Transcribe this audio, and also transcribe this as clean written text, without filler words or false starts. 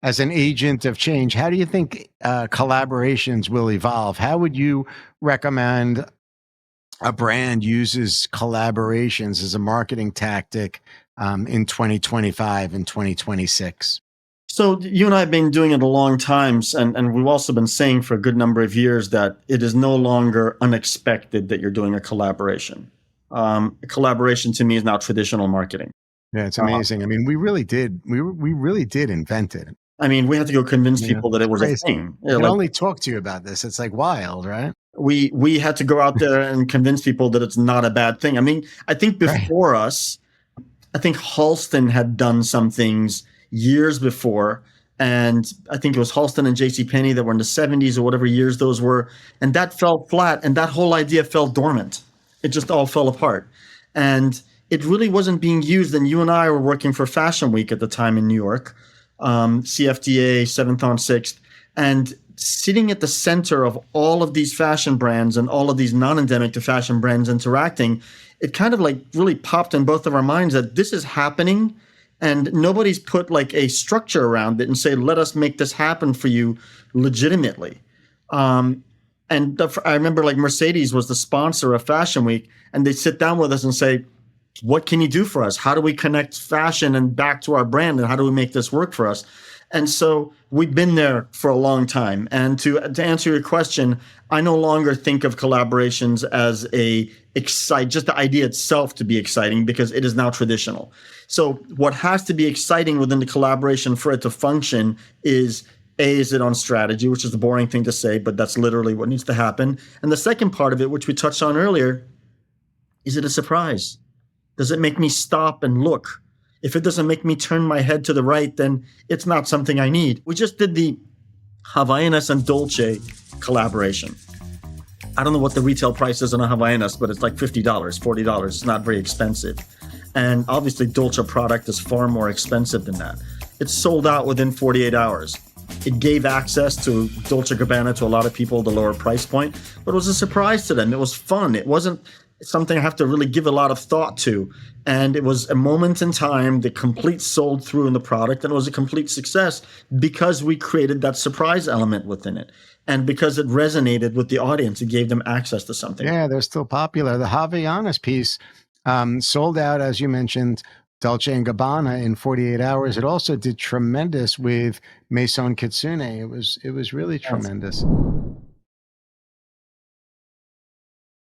as an agent of change, how do you think collaborations will evolve? How would you recommend a brand uses collaborations as a marketing tactic in 2025 and 2026? So you and I have been doing it a long time, and we've also been saying for a good number of years that it is no longer unexpected that you're doing a collaboration. A collaboration to me is now traditional marketing. Yeah, it's amazing. I mean, we really did invent it. I mean, we had to go convince people that it was crazy. a thing. I can only talk to you about this. It's like wild, right? We had to go out there and convince people that it's not a bad thing. I mean, I think before us, I think Halston had done some things years before. And I think it was Halston and JCPenney that were in the 70s or whatever years those were. And that fell flat. And that whole idea fell dormant. It just all fell apart. And it really wasn't being used. And you and I were working for Fashion Week at the time in New York, CFDA, 7th on 6th. And sitting at the center of all of these fashion brands and all of these non-endemic to fashion brands interacting, it kind of like really popped in both of our minds that this is happening. And nobody's put like a structure around it and say, let us make this happen for you legitimately. I remember like Mercedes was the sponsor of Fashion Week, and they sit down with us and say, what can you do for us? How do we connect fashion and back to our brand? And how do we make this work for us? And so we've been there for a long time. And to answer your question, I no longer think of collaborations as just the idea itself to be exciting, because it is now traditional. So what has to be exciting within the collaboration for it to function is it on strategy, which is the boring thing to say, but that's literally what needs to happen. And the second part of it, which we touched on earlier, is it a surprise? Does it make me stop and look? If it doesn't make me turn my head to the right, then it's not something I need. We just did the Havaianas and Dolce collaboration. I don't know what the retail price is on a Havaianas, but it's like $50, $40. It's not very expensive. And obviously Dolce product is far more expensive than that. It sold out within 48 hours. It gave access to Dolce & Gabbana to a lot of people at the lower price point, but it was a surprise to them. It was fun. It wasn't something I have to really give a lot of thought to. And it was a moment in time that complete sold through in the product, and it was a complete success because we created that surprise element within it. And because it resonated with the audience, it gave them access to something. Yeah, they're still popular. The Havaianas piece sold out, as you mentioned, Dolce & Gabbana in 48 hours. It also did tremendous with Maison Kitsune. It was really tremendous.